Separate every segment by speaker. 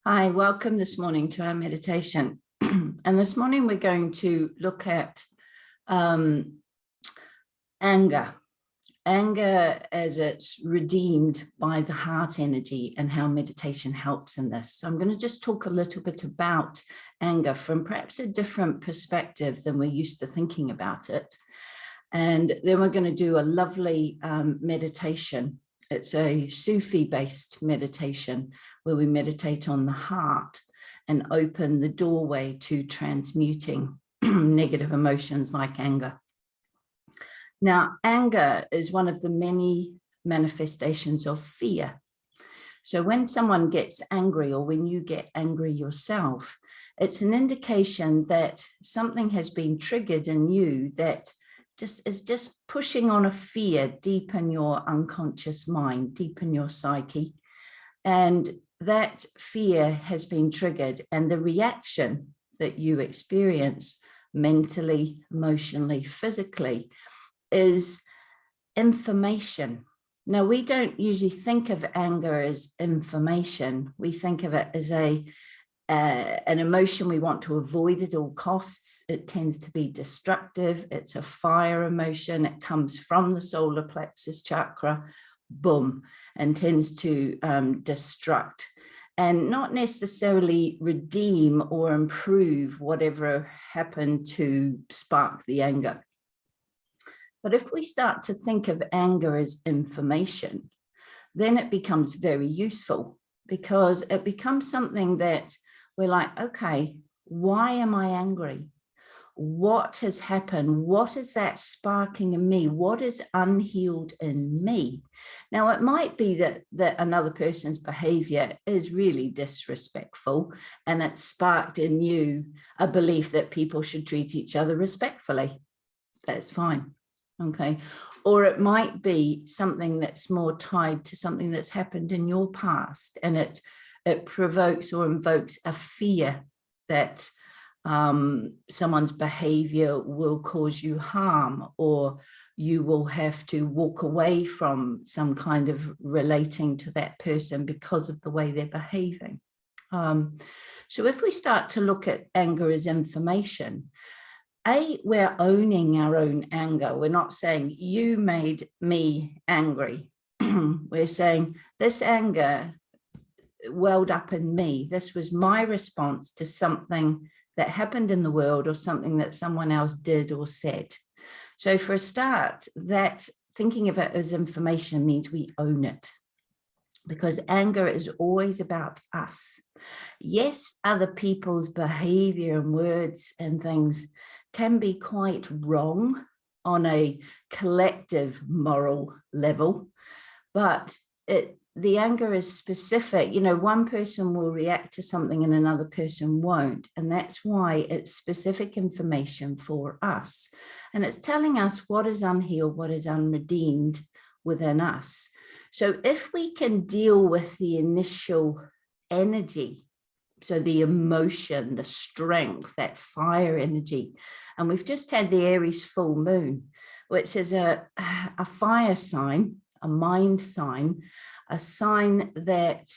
Speaker 1: Hi, welcome this morning to our meditation. And this morning we're going to look at anger. Anger as it's redeemed by the heart energy and how meditation helps in this. So I'm going to just talk a little bit about anger from perhaps a different perspective than we're used to thinking about it. And then we're going to do a lovely meditation. It's a Sufi-based meditation where we meditate on the heart and open the doorway to transmuting negative emotions like anger. Now, anger is one of the many manifestations of fear. So when someone gets angry or when you get angry yourself, it's an indication that something has been triggered in you that is pushing on a fear deep in your unconscious mind, deep in your psyche. And that fear has been triggered, and the reaction that you experience mentally, emotionally, physically is information. Now, we don't usually think of anger as information. We think of it as an emotion we want to avoid at all costs. It tends to be destructive. It's a fire emotion. It comes from the solar plexus chakra, boom, and tends to destruct and not necessarily redeem or improve whatever happened to spark the anger. But if we start to think of anger as information, then it becomes very useful, because it becomes something that we're like, okay, why am I angry? What has happened? What is that sparking in me? What is unhealed in me? Now, it might be that another person's behavior is really disrespectful, and it sparked in you a belief that people should treat each other respectfully. That's fine. Okay. Or it might be something that's more tied to something that's happened in your past, and it provokes or invokes a fear that someone's behavior will cause you harm, or you will have to walk away from some kind of relating to that person because of the way they're behaving. So if we start to look at anger as information, we're owning our own anger. We're not saying you made me angry. We're saying this anger welled up in me. This was my response to something that happened in the world, or something that someone else did or said. So for a start, that thinking of it as information means we own it, because anger is always about us. Yes, other people's behavior and words and things can be quite wrong on a collective moral level, but the anger is specific. You know, one person will react to something and another person won't. And that's why it's specific information for us. And it's telling us what is unhealed, what is unredeemed within us. So if we can deal with the initial energy, so the emotion, the strength, that fire energy, and we've just had the Aries full moon, which is a fire sign, a mind sign, a sign that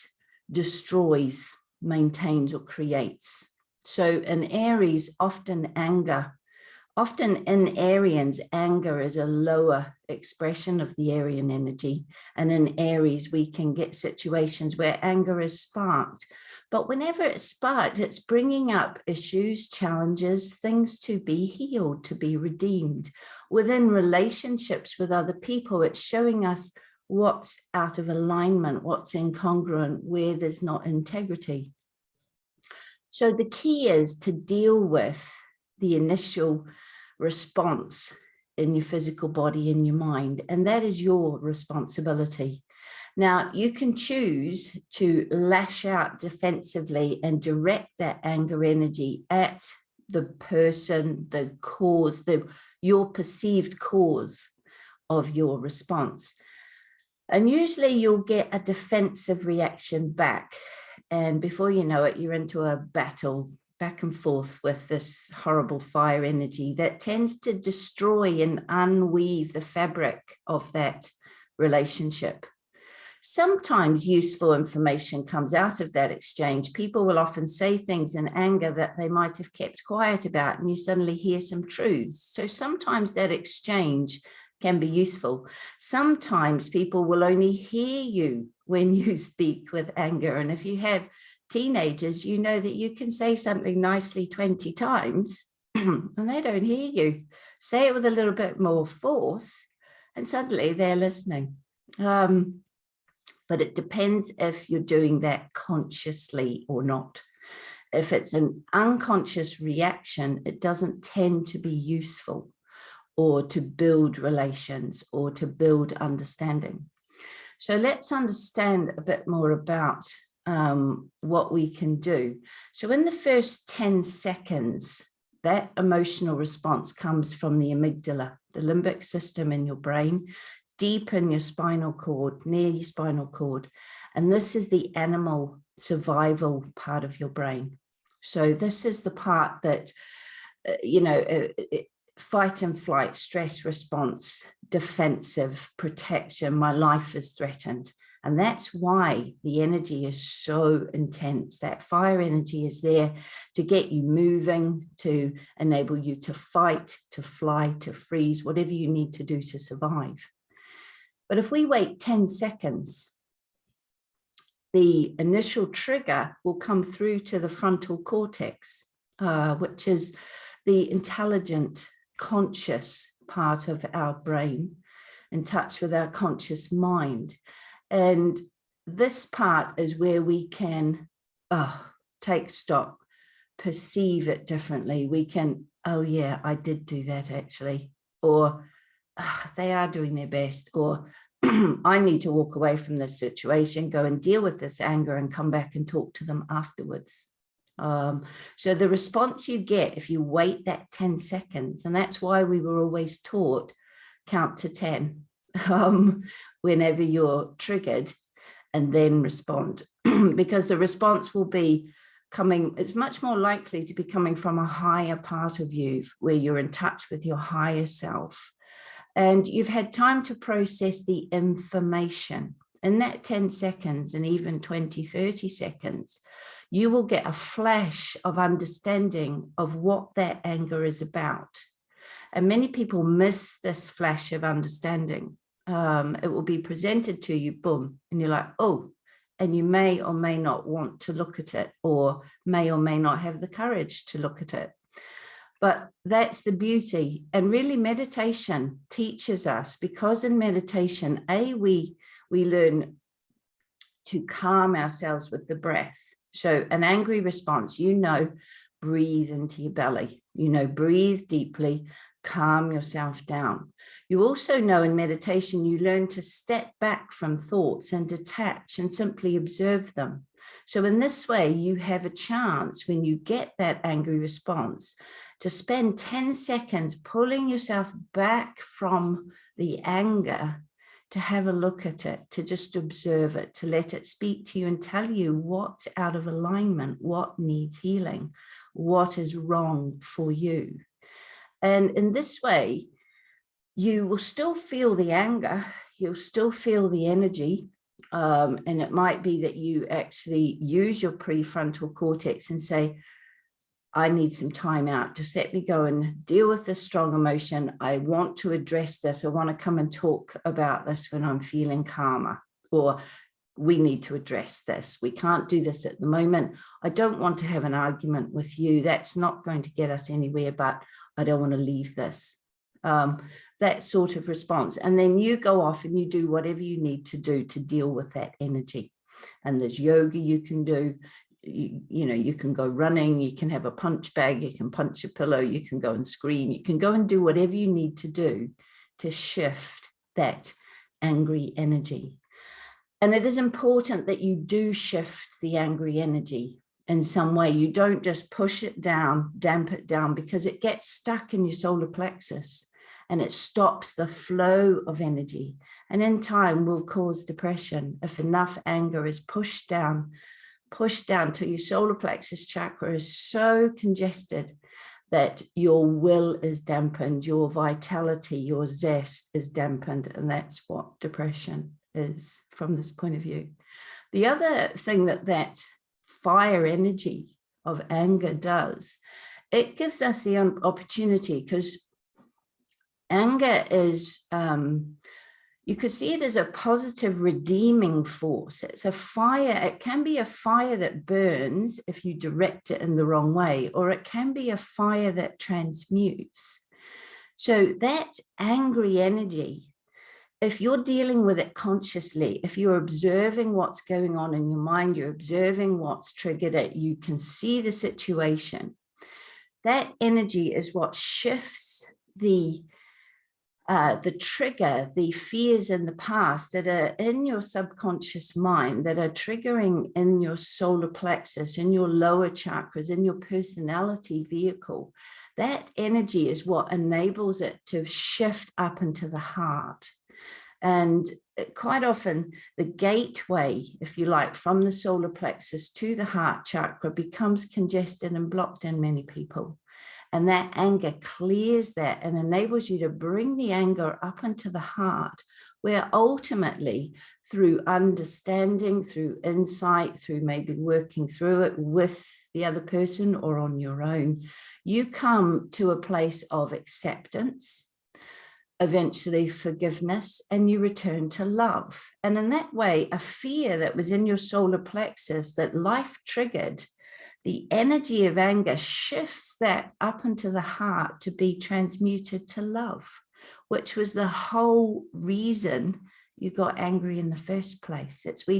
Speaker 1: destroys, maintains, or creates. So in Aries, often in Arians, anger is a lower expression of the Arian energy. And in Aries, we can get situations where anger is sparked. But whenever it's sparked, it's bringing up issues, challenges, things to be healed, to be redeemed. Within relationships with other people, it's showing us what's out of alignment, what's incongruent, where there's not integrity. So the key is to deal with the initial response in your physical body, in your mind, and that is your responsibility. Now, you can choose to lash out defensively and direct that anger energy at the person, the cause, your perceived cause of your response. And usually you'll get a defensive reaction back. And before you know it, you're into a battle back and forth with this horrible fire energy that tends to destroy and unweave the fabric of that relationship. Sometimes useful information comes out of that exchange. People will often say things in anger that they might have kept quiet about, and you suddenly hear some truths. So sometimes that exchange can be useful. Sometimes people will only hear you when you speak with anger. And if you have teenagers, you know that you can say something nicely 20 times and they don't hear you. Say it with a little bit more force and suddenly they're listening. But it depends if you're doing that consciously or not. If it's an unconscious reaction, it doesn't tend to be useful or to build relations or to build understanding. So let's understand a bit more about what we can do. So in the first 10 seconds, that emotional response comes from the amygdala, the limbic system in your brain, deep in your spinal cord, near your spinal cord. And this is the animal survival part of your brain. So this is the part that, fight and flight, stress response, defensive, protection, my life is threatened. And that's why the energy is so intense. That fire energy is there to get you moving, to enable you to fight, to fly, to freeze, whatever you need to do to survive. But if we wait 10 seconds, the initial trigger will come through to the frontal cortex, which is the intelligent, conscious part of our brain, in touch with our conscious mind. And this part is where we can take stock, perceive it differently. We can, oh yeah, I did do that actually, or they are doing their best, or I need to walk away from this situation, go and deal with this anger and come back and talk to them afterwards. So the response you get if you wait that 10 seconds, and that's why we were always taught count to 10 whenever you're triggered, and then respond, because the response will be coming, it's much more likely to be coming from a higher part of you where you're in touch with your higher self. And you've had time to process the information. In that 10 seconds and even 20, 30 seconds, you will get a flash of understanding of what that anger is about. And many people miss this flash of understanding. It will be presented to you, boom, and you're like, oh, and you may or may not want to look at it, or may not have the courage to look at it. But that's the beauty. And really meditation teaches us, because in meditation, we learn to calm ourselves with the breath. So an angry response, breathe into your belly, breathe deeply, calm yourself down. You also know in meditation, you learn to step back from thoughts and detach and simply observe them. So in this way, you have a chance when you get that angry response to spend 10 seconds pulling yourself back from the anger, to have a look at it, to just observe it, to let it speak to you and tell you what's out of alignment, what needs healing, what is wrong for you. And in this way, you will still feel the anger, you'll still feel the energy. And it might be that you actually use your prefrontal cortex and say, I need some time out. Just let me go and deal with this strong emotion. I want to address this. I want to come and talk about this when I'm feeling calmer, or we need to address this. We can't do this at the moment. I don't want to have an argument with you. That's not going to get us anywhere, but I don't want to leave this. That sort of response. And then you go off and you do whatever you need to do to deal with that energy. And there's yoga you can do. You can go running, you can have a punch bag, you can punch a pillow, you can go and scream, you can go and do whatever you need to do to shift that angry energy. And it is important that you do shift the angry energy in some way. You don't just push it down, damp it down, because it gets stuck in your solar plexus and it stops the flow of energy. And in time will cause depression if enough anger is pushed down till your solar plexus chakra is so congested that your will is dampened, your vitality, your zest is dampened. And that's what depression is from this point of view. The other thing that fire energy of anger does, it gives us the opportunity, because anger is, you could see it as a positive redeeming force. It's a fire. It can be a fire that burns if you direct it in the wrong way, or it can be a fire that transmutes. So that angry energy, if you're dealing with it consciously, if you're observing what's going on in your mind, you're observing what's triggered it, you can see the situation. That energy is what shifts the trigger, the fears in the past that are in your subconscious mind, that are triggering in your solar plexus, in your lower chakras, in your personality vehicle. That energy is what enables it to shift up into the heart. And quite often the gateway, if you like, from the solar plexus to the heart chakra becomes congested and blocked in many people. And that anger clears that and enables you to bring the anger up into the heart, where ultimately through understanding, through insight, through maybe working through it with the other person or on your own, you come to a place of acceptance, eventually forgiveness, and you return to love. And in that way, a fear that was in your solar plexus that life triggered, the energy of anger shifts that up into the heart to be transmuted to love, which was the whole reason you got angry in the first place. It's we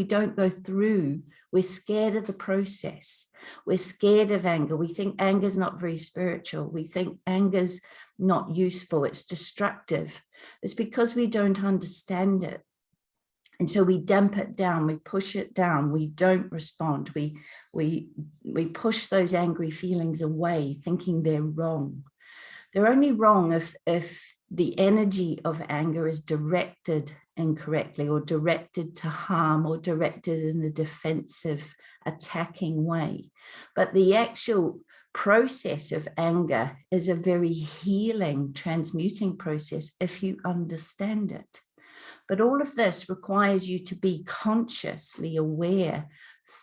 Speaker 1: don't go through. We're scared of the process. We're scared of anger. We think anger's not very spiritual. We think anger's not useful. It's destructive. It's because we don't understand it. And so we dump it down, we push it down, we don't respond, we push those angry feelings away, thinking they're wrong. They're only wrong if the energy of anger is directed incorrectly, or directed to harm, or directed in a defensive, attacking way. But the actual process of anger is a very healing, transmuting process if you understand it. But all of this requires you to be consciously aware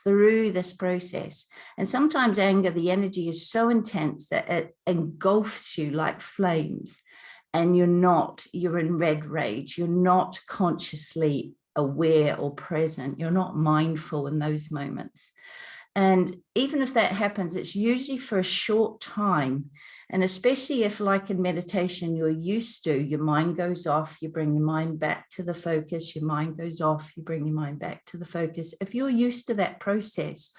Speaker 1: through this process. And sometimes anger, the energy is so intense that it engulfs you like flames, and you're in red rage. You're not consciously aware or present. You're not mindful in those moments. And even if that happens, it's usually for a short time. And especially if, like in meditation, you're used to, your mind goes off, you bring your mind back to the focus, your mind goes off, you bring your mind back to the focus. If you're used to that process,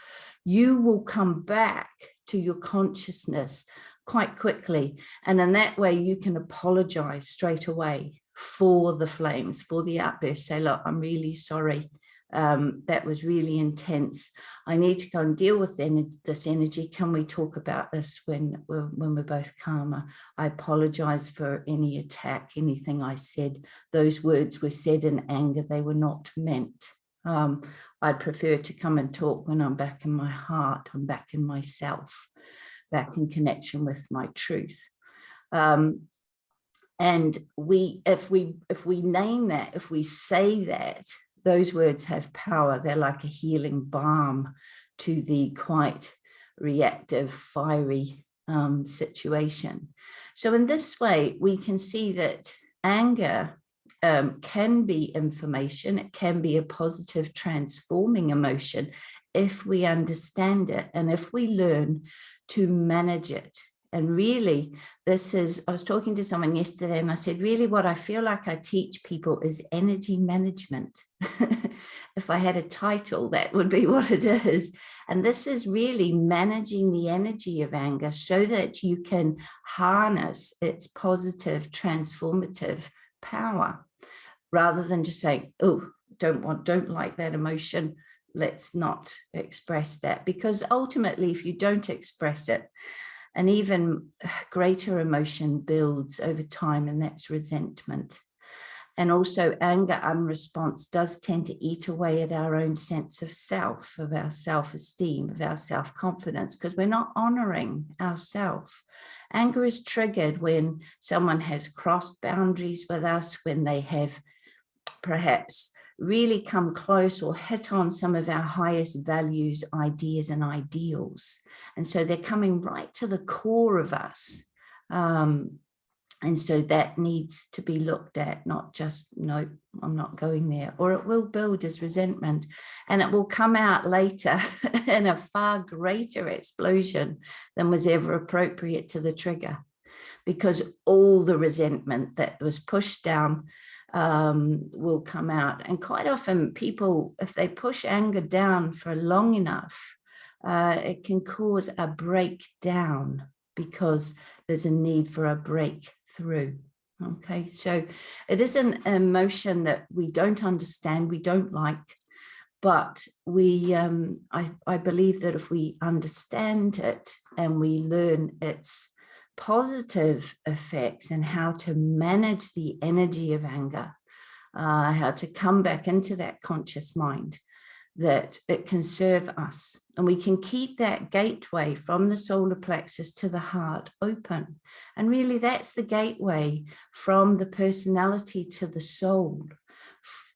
Speaker 1: you will come back to your consciousness quite quickly. And in that way, you can apologize straight away for the flames, for the outburst. Say, look, I'm really sorry. That was really intense. I need to go and deal with this energy. Can we talk about this when we're both calmer? I apologize for any attack, anything I said. Those words were said in anger. They were not meant. I'd prefer to come and talk when I'm back in my heart. I'm back in myself, back in connection with my truth. And if we name that, if we say that, those words have power. They're like a healing balm to the quite reactive, fiery situation. So in this way, we can see that anger can be information. It can be a positive, transforming emotion if we understand it and if we learn to manage it. And really, I was talking to someone yesterday and I said, really what I feel like I teach people is energy management. If I had a title, that would be what it is. And this is really managing the energy of anger so that you can harness its positive, transformative power, rather than just saying, oh, don't like that emotion. Let's not express that. Because ultimately, if you don't express it, an even greater emotion builds over time, and that's resentment. And also anger unresponse does tend to eat away at our own sense of self, of our self-esteem, of our self-confidence, because we're not honoring ourselves. Anger is triggered when someone has crossed boundaries with us, when they have perhaps really come close or hit on some of our highest values, ideas, and ideals. And so they're coming right to the core of us. And so that needs to be looked at, not just, no, I'm not going there, or it will build as resentment, and it will come out later in a far greater explosion than was ever appropriate to the trigger, because all the resentment that was pushed down will come out. And quite often people, if they push anger down for long enough, it can cause a breakdown, because there's a need for a breakthrough. Okay, so it is an emotion that we don't understand, we don't like, but we, I believe that if we understand it and we learn its positive effects and how to manage the energy of anger, how to come back into that conscious mind, that it can serve us, and we can keep that gateway from the solar plexus to the heart open. And really that's the gateway from the personality to the soul.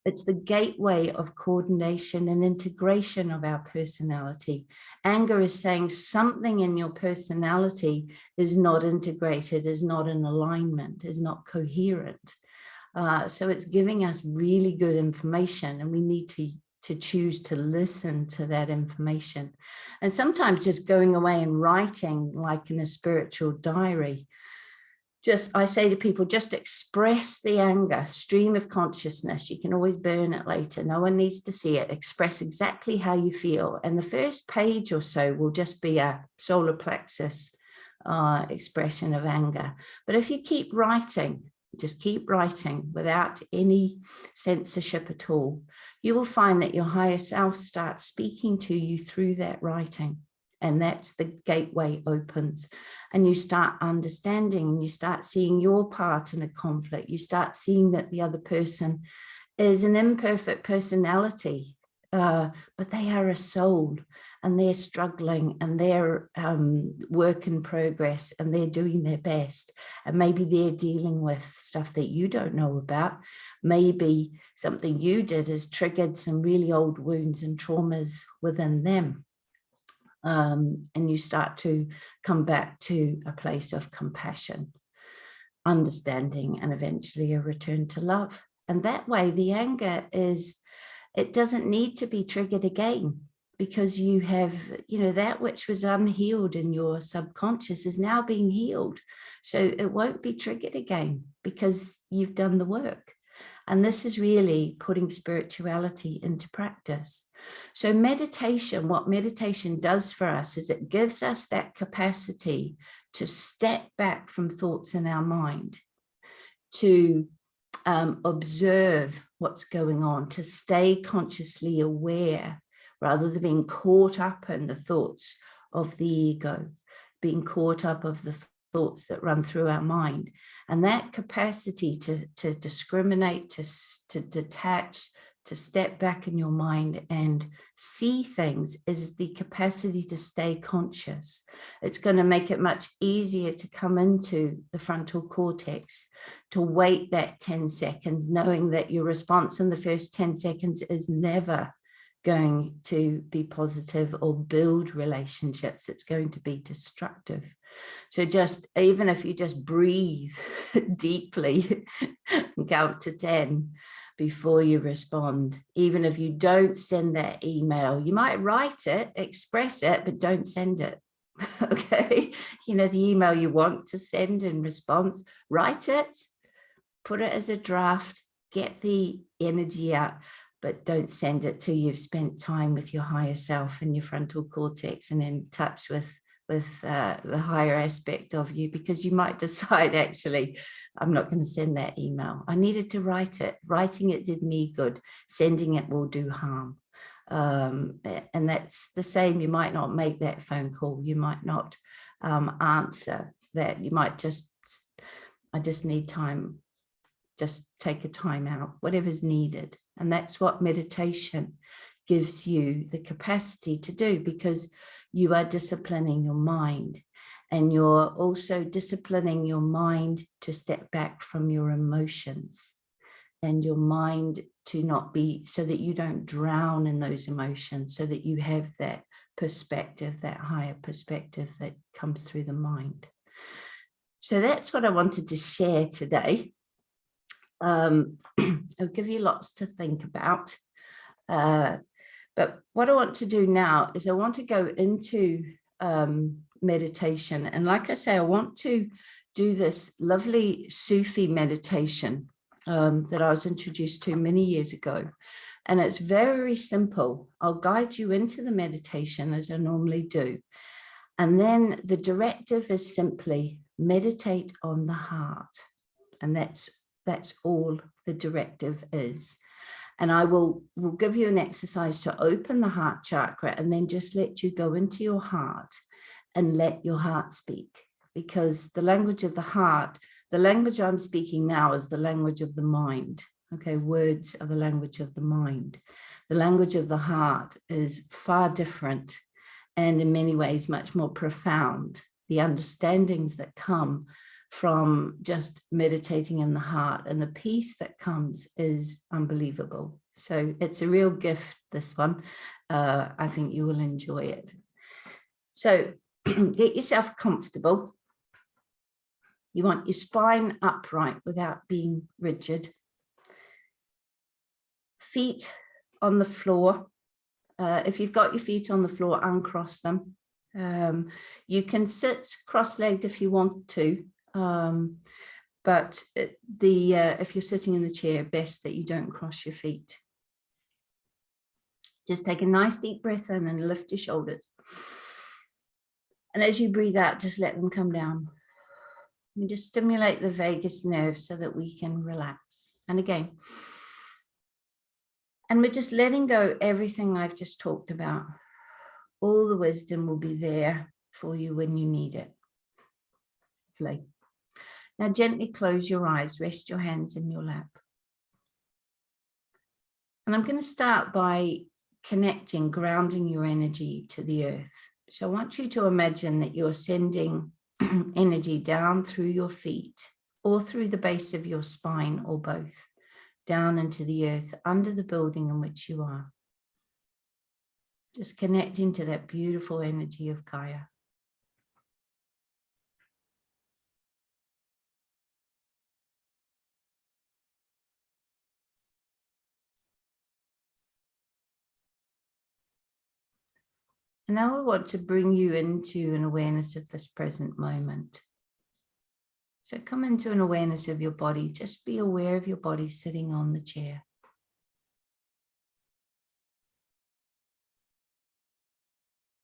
Speaker 1: It's the gateway of coordination and integration of our personality. Anger is saying something in your personality is not integrated, is not in alignment, is not coherent. So it's giving us really good information, and we need to choose to listen to that information. And sometimes just going away and writing, like in a spiritual diary, I say to people, just express the anger, stream of consciousness. You can always burn it later. No one needs to see it. Express exactly how you feel. And the first page or so will just be a solar plexus expression of anger. But if you keep writing, just keep writing without any censorship at all, you will find that your higher self starts speaking to you through that writing. And that's the gateway opens, and you start understanding, and you start seeing your part in a conflict. You start seeing that the other person is an imperfect personality, but they are a soul, and they're struggling, and they're work in progress, and they're doing their best. And maybe they're dealing with stuff that you don't know about. Maybe something you did has triggered some really old wounds and traumas within them. And you start to come back to a place of compassion, understanding, and eventually a return to love. And that way the anger it doesn't need to be triggered again, because you have, that which was unhealed in your subconscious is now being healed. So it won't be triggered again because you've done the work. And this is really putting spirituality into practice. So meditation, what meditation does for us is it gives us that capacity to step back from thoughts in our mind, to observe what's going on, to stay consciously aware rather than being caught up in the thoughts of the ego, being caught up of the thoughts that run through our mind. And that capacity to discriminate, to detach, to step back in your mind and see things is the capacity to stay conscious. It's going to make it much easier to come into the frontal cortex, to wait that 10 seconds, knowing that your response in the first 10 seconds is never going to be positive or build relationships. It's going to be destructive. So just, even if you just breathe deeply and count to 10 before you respond, even if you don't send that email, you might write it, express it, but don't send it. Okay, the email you want to send in response, write it, put it as a draft, get the energy out, but don't send it till you've spent time with your higher self and your frontal cortex and in touch with the higher aspect of you, because you might decide, actually, I'm not going to send that email. I needed to write it. Writing it did me good. Sending it will do harm. And that's the same. You might not make that phone call. You might not answer that. You might just, I just need time. Just take a time out, whatever's needed. And that's what meditation gives you the capacity to do, because you are disciplining your mind, and you're also disciplining your mind to step back from your emotions and your mind to not be, so that you don't drown in those emotions, so that you have that perspective, that higher perspective that comes through the mind. So that's what I wanted to share today. I'll give you lots to think about. But what I want to do now is I want to go into meditation. And like I say, I want to do this lovely Sufi meditation that I was introduced to many years ago. And it's very simple. I'll guide you into the meditation as I normally do. And then the directive is simply meditate on the heart. And that's all the directive is. And I will give you an exercise to open the heart chakra and then just let you go into your heart and let your heart speak. Because the language of the heart, the language I'm speaking now is the language of the mind. Okay, words are the language of the mind. The language of the heart is far different and in many ways much more profound. The understandings that come from just meditating in the heart and the peace that comes is unbelievable. So it's a real gift, this one. I think you will enjoy it. So get yourself comfortable. You want your spine upright without being rigid. Feet on the floor. If you've got your feet on the floor, uncross them. You can sit cross-legged if you want to. But if you're sitting in the chair, best that you don't cross your feet. Just take a nice deep breath in and lift your shoulders. And as you breathe out, just let them come down. And just stimulate the vagus nerve so that we can relax. And again, and we're just letting go everything I've just talked about. All the wisdom will be there for you when you need it. Play. Now gently close your eyes, rest your hands in your lap. And I'm going to start by connecting, grounding your energy to the earth. So I want you to imagine that you're sending energy down through your feet or through the base of your spine or both, down into the earth under the building in which you are. Just connecting to that beautiful energy of Gaia. And now I want to bring you into an awareness of this present moment. So come into an awareness of your body. Just be aware of your body sitting on the chair.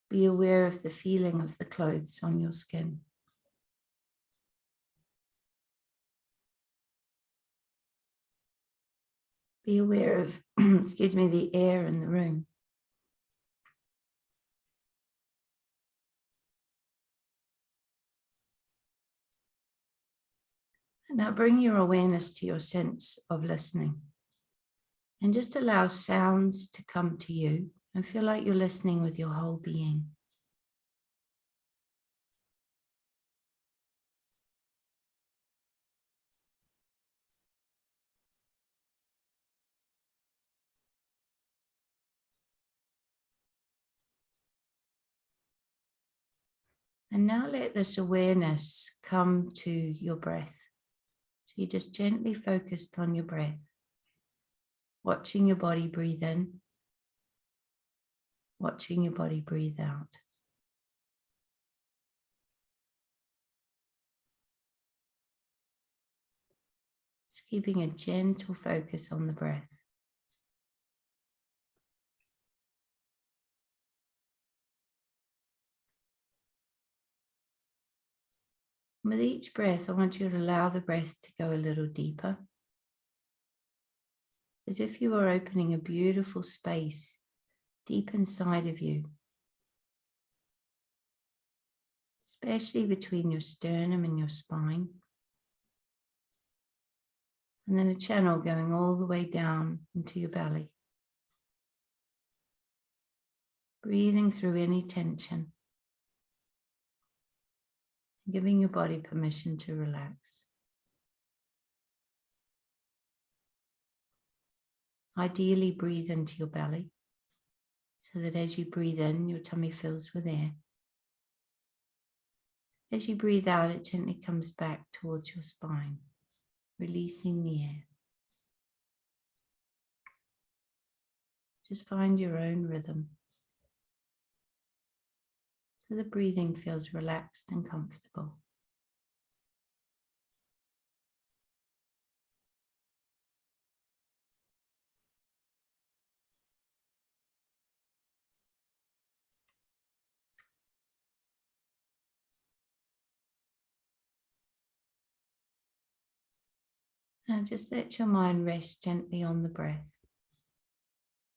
Speaker 1: Be aware of the feeling of the clothes on your skin. Be aware of, excuse me, the air in the room. And now bring your awareness to your sense of listening. And just allow sounds to come to you and feel like you're listening with your whole being. And now let this awareness come to your breath. So you just gently focused on your breath, watching your body breathe in, watching your body breathe out. Just keeping a gentle focus on the breath. With each breath, I want you to allow the breath to go a little deeper, as if you were opening a beautiful space deep inside of you, especially between your sternum and your spine, and then a channel going all the way down into your belly, breathing through any tension, giving your body permission to relax. Ideally, breathe into your belly so that as you breathe in, your tummy fills with air. As you breathe out, it gently comes back towards your spine, releasing the air. Just find your own rhythm so the breathing feels relaxed and comfortable. Now just let your mind rest gently on the breath.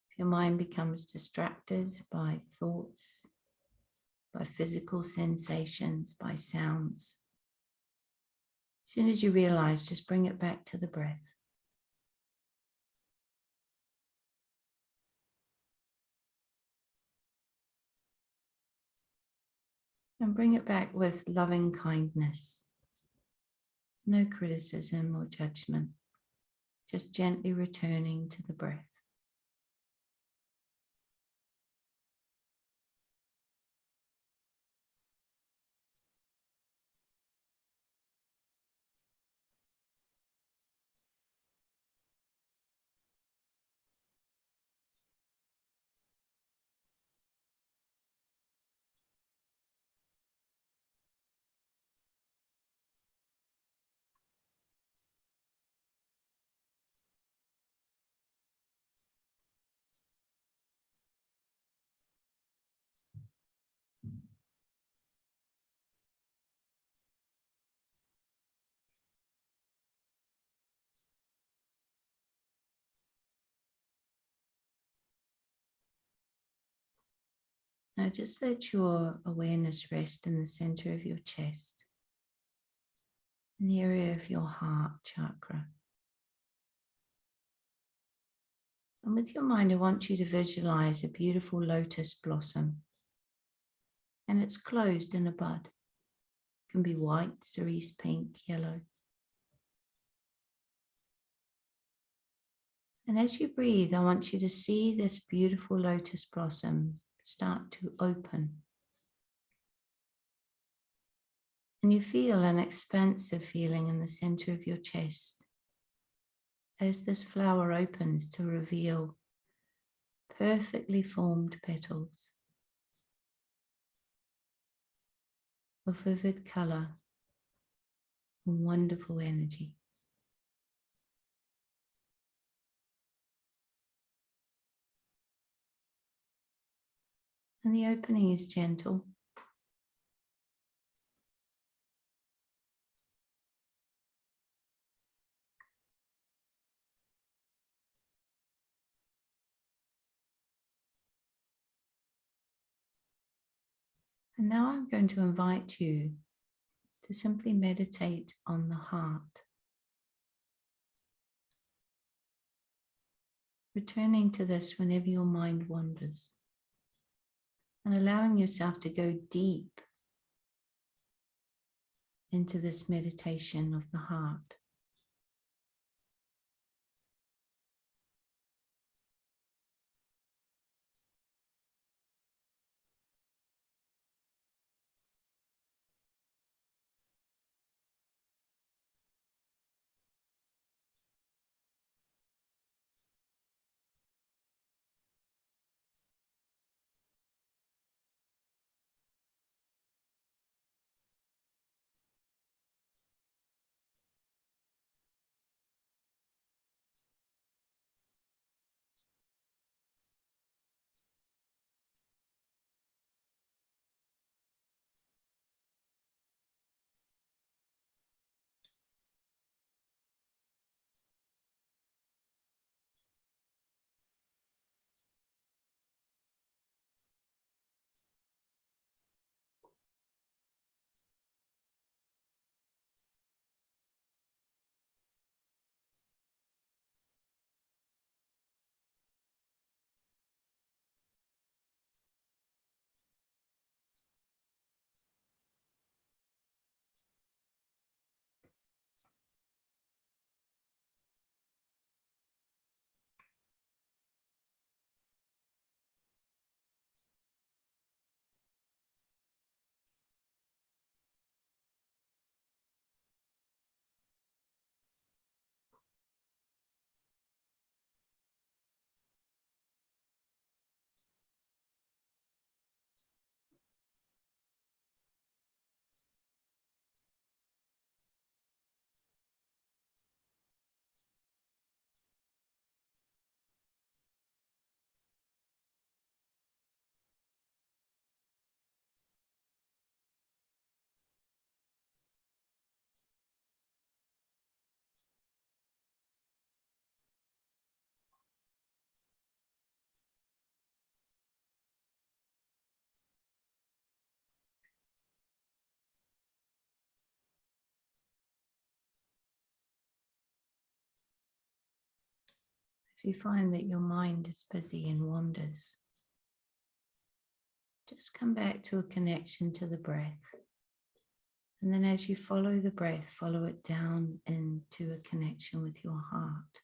Speaker 1: If your mind becomes distracted by thoughts, by physical sensations, by sounds, as soon as you realize, just bring it back to the breath. And bring it back with loving kindness. No criticism or judgment. Just gently returning to the breath. Now just let your awareness rest in the center of your chest, in the area of your heart chakra. And with your mind, I want you to visualize a beautiful lotus blossom. And it's closed in a bud. It can be white, cerise pink, yellow. And as you breathe, I want you to see this beautiful lotus blossom start to open. And you feel an expansive feeling in the center of your chest as this flower opens to reveal perfectly formed petals of vivid color and wonderful energy. And the opening is gentle. And now I'm going to invite you to simply meditate on the heart, returning to this whenever your mind wanders, and allowing yourself to go deep into this meditation of the heart. If you find that your mind is busy and wanders, just come back to a connection to the breath. And then as you follow the breath, follow it down into a connection with your heart.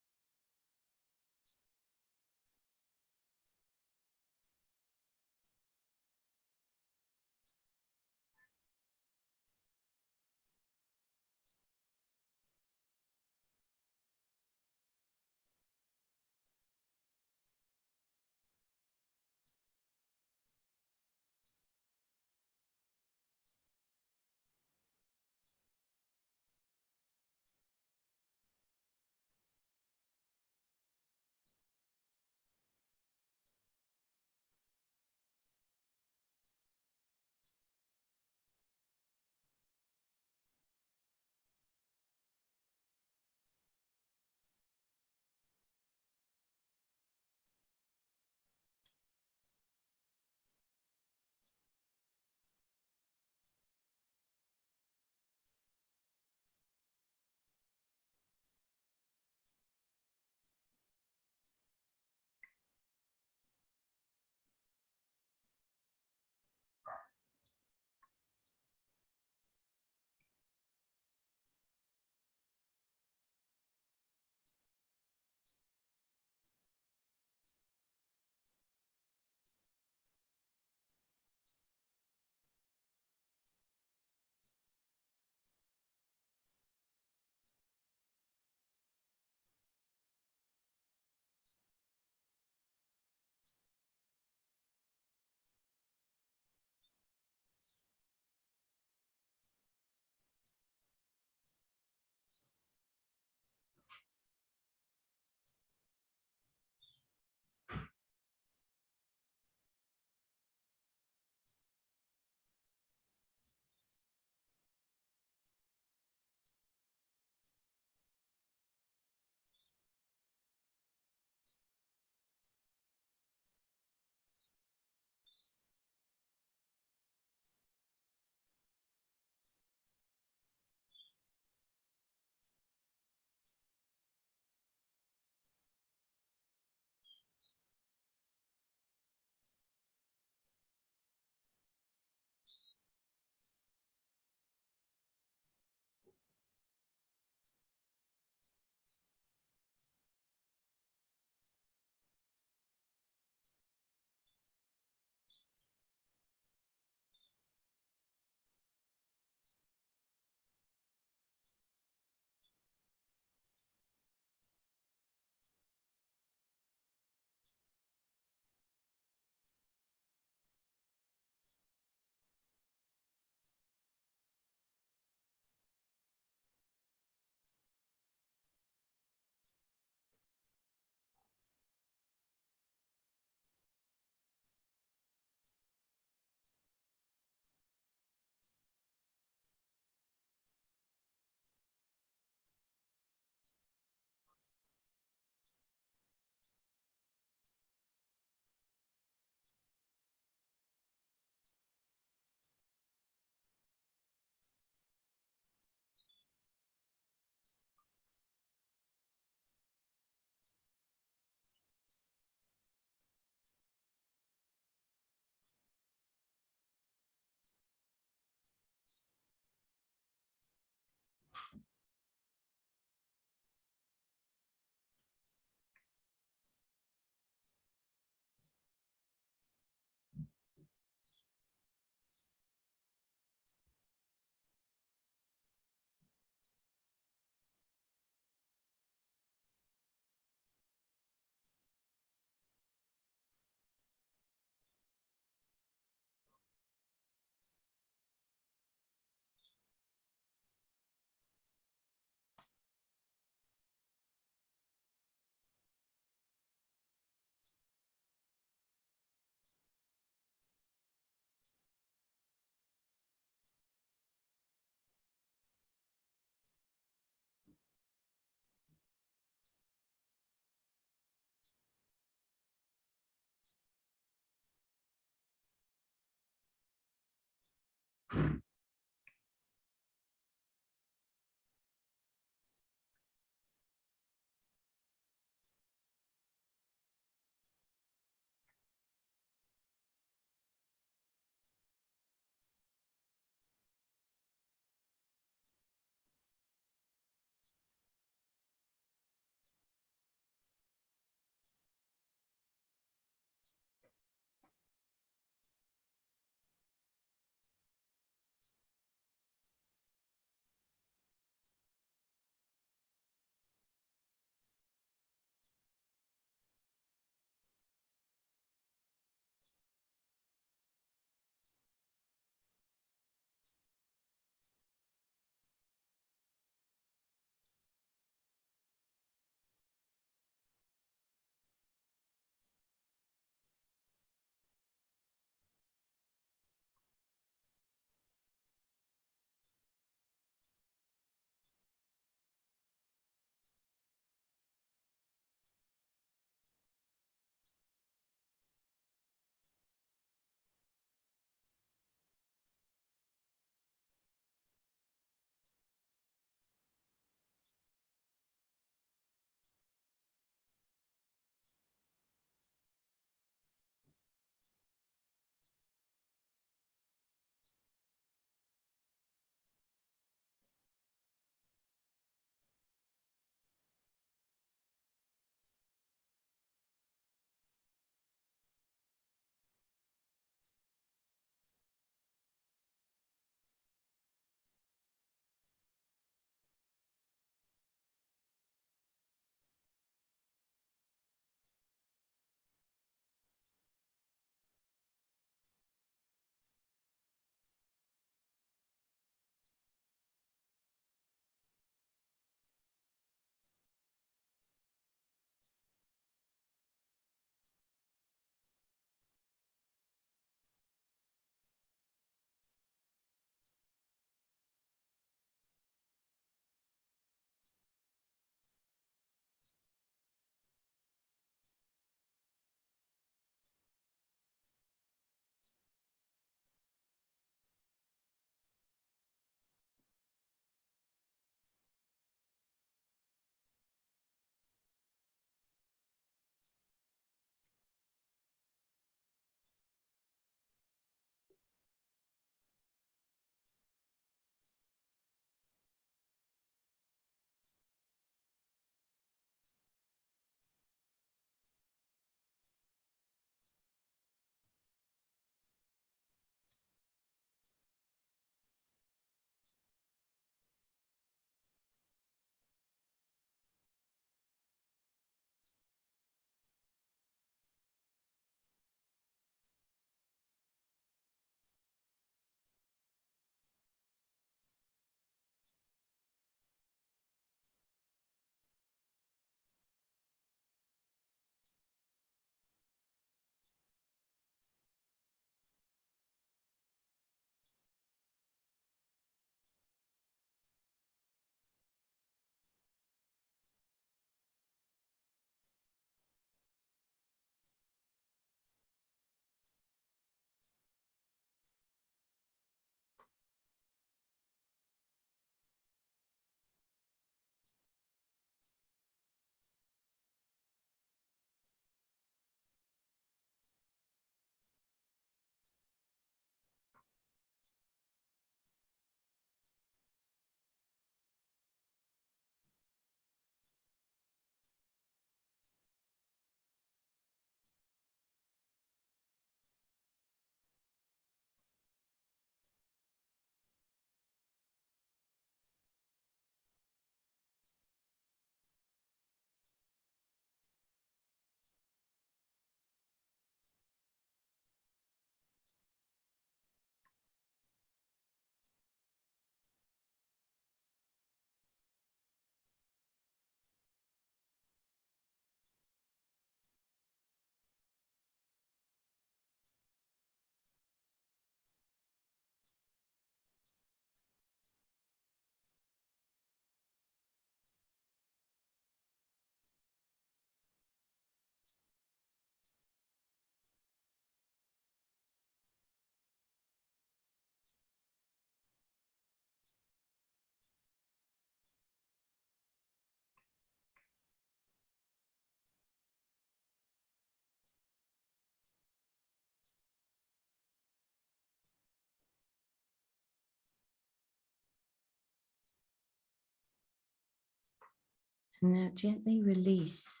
Speaker 1: Now gently release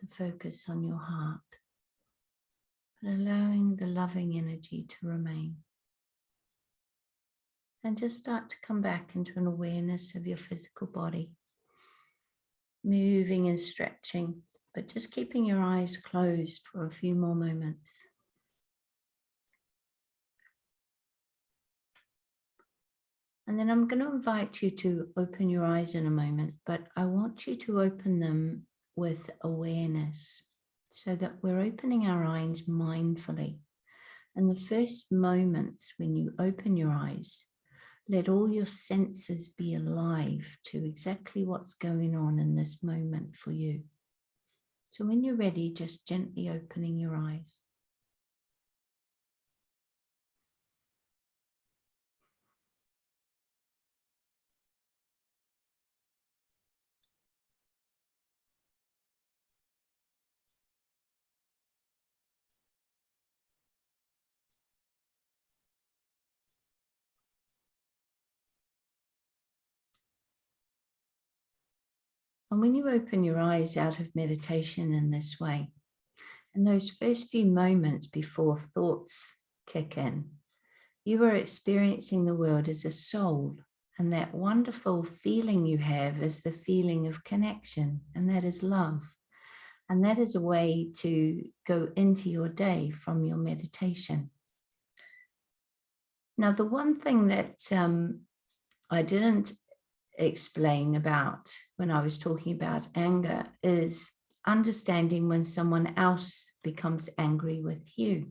Speaker 1: the focus on your heart, but allowing the loving energy to remain. And just start to come back into an awareness of your physical body, moving and stretching, but just keeping your eyes closed for a few more moments. And then I'm going to invite you to open your eyes in a moment, but I want you to open them with awareness so that we're opening our eyes mindfully. And the first moments when you open your eyes, let all your senses be alive to exactly what's going on in this moment for you. So when you're ready, just gently opening your eyes. And when you open your eyes out of meditation in this way, in those first few moments before thoughts kick in, you are experiencing the world as a soul, and that wonderful feeling you have is the feeling of connection, and that is love. And that is a way to go into your day from your meditation. Now, the one thing that I didn't explain about when I was talking about anger is understanding when someone else becomes angry with you.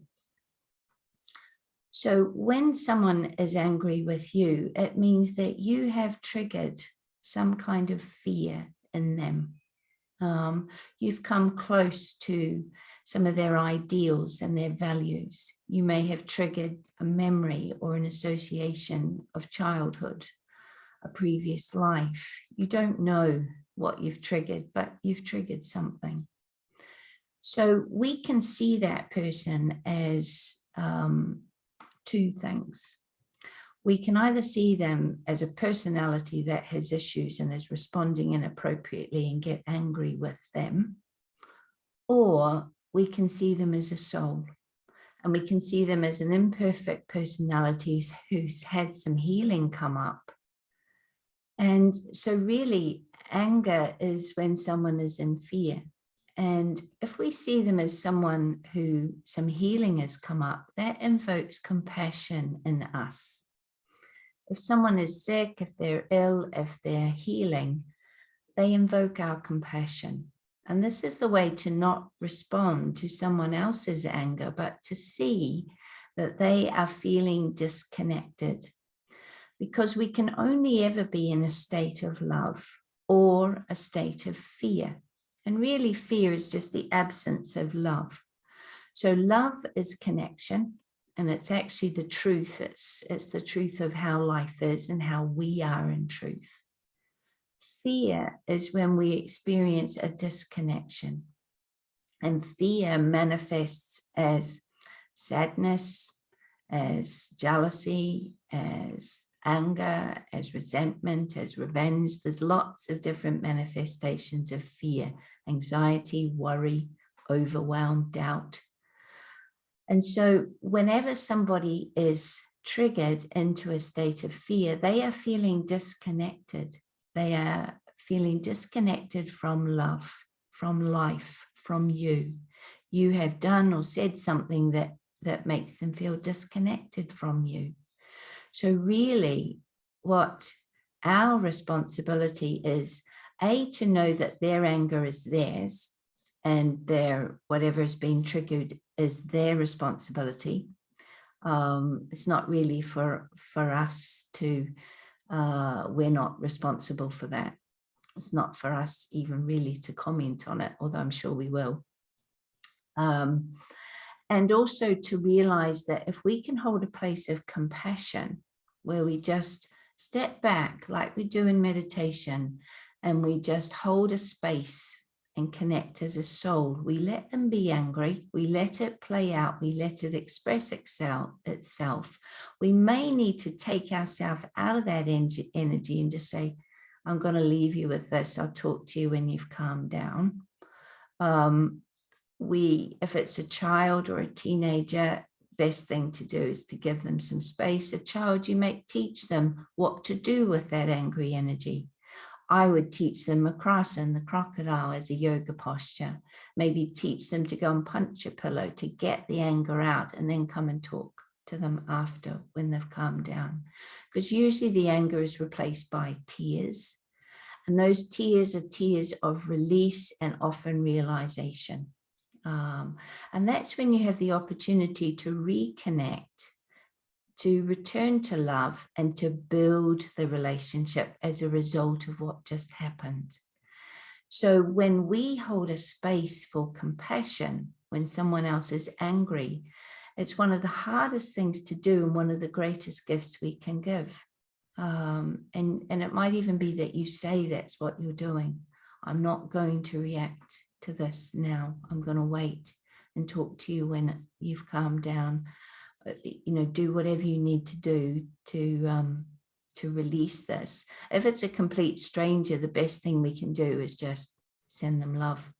Speaker 1: So when someone is angry with you, it means that you have triggered some kind of fear in them. You've come close to some of their ideals and their values. You may have triggered a memory or an association of childhood, a previous life. You don't know what you've triggered, but you've triggered something. So we can see that person as two things. We can either see them as a personality that has issues and is responding inappropriately and get angry with them, or we can see them as a soul, and we can see them as an imperfect personality who's had some healing come up. And so really, anger is when someone is in fear. And if we see them as someone who some healing has come up, that invokes compassion in us. If someone is sick, if they're ill, if they're healing, they invoke our compassion. And this is the way to not respond to someone else's anger, but to see that they are feeling disconnected. Because we can only ever be in a state of love or a state of fear. And really, fear is just the absence of love. So love is connection. And it's actually the truth. It's the truth of how life is and how we are in truth. Fear is when we experience a disconnection. And fear manifests as sadness, as jealousy, as anger, as resentment, as revenge. There's lots of different manifestations of fear: anxiety, worry, overwhelm, doubt. And so whenever somebody is triggered into a state of fear, they are feeling disconnected. They are feeling disconnected from love, from life, from you. You have done or said something that makes them feel disconnected from you. So really, what our responsibility is, A, to know that their anger is theirs, and their whatever has been triggered is their responsibility. It's not really for us to, we're not responsible for that. It's not for us even really to comment on it, although I'm sure we will. And also to realize that if we can hold a place of compassion, where we just step back like we do in meditation, and we just hold a space and connect as a soul. We let them be angry. We let it play out. We let it express itself. We may need to take ourselves out of that energy and just say, I'm going to leave you with this. I'll talk to you when you've calmed down. If it's a child or a teenager, best thing to do is to give them some space. A child, you may teach them what to do with that angry energy. I would teach them Makrasa, the crocodile, as a yoga posture. Maybe teach them to go and punch a pillow to get the anger out, and then come and talk to them after when they've calmed down. Because usually the anger is replaced by tears. And those tears are tears of release and often realization. And that's when you have the opportunity to reconnect, to return to love, and to build the relationship as a result of what just happened. So when we hold a space for compassion, when someone else is angry, it's one of the hardest things to do and one of the greatest gifts we can give. And it might even be that you say that's what you're doing. I'm not going to react to this now. I'm going to wait and talk to you when you've calmed down. Do whatever you need to do to release this. If it's a complete stranger, the best thing we can do is just send them love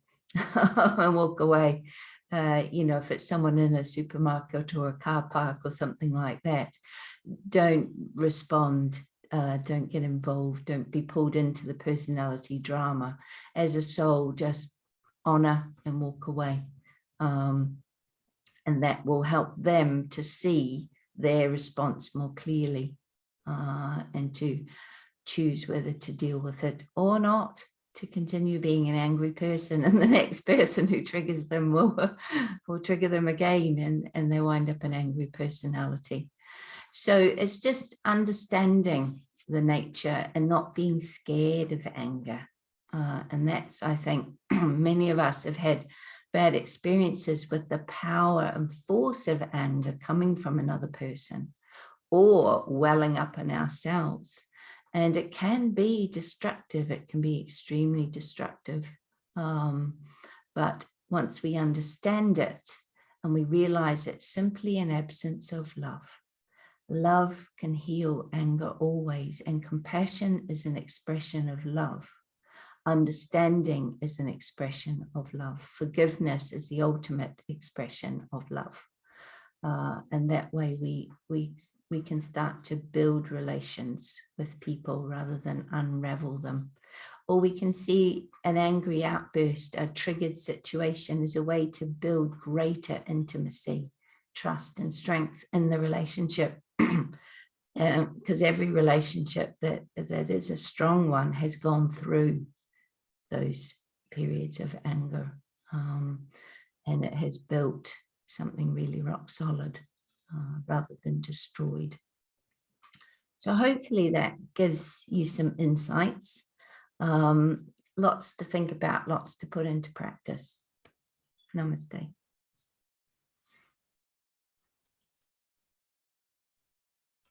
Speaker 1: and walk away. If it's someone in a supermarket or a car park or something like that, don't respond. Don't get involved. Don't be pulled into the personality drama. As a soul, just honor and walk away. And that will help them to see their response more clearly, and to choose whether to deal with it or not, to continue being an angry person, and the next person who triggers them will trigger them again, and they wind up an angry personality. So it's just understanding the nature and not being scared of anger. And that's, I think, many of us have had bad experiences with the power and force of anger coming from another person or welling up in ourselves. And it can be destructive. It can be extremely destructive. But once we understand it and we realize it's simply an absence of love, love can heal anger always. And compassion is an expression of love. Understanding is an expression of love. Forgiveness is the ultimate expression of love. And that way we can start to build relations with people rather than unravel them. Or we can see an angry outburst, a triggered situation, as a way to build greater intimacy, trust, and strength in the relationship. Because every relationship that is a strong one has gone through those periods of anger, and it has built something really rock solid rather than destroyed. So hopefully that gives you some insights, lots to think about, lots to put into practice. Namaste.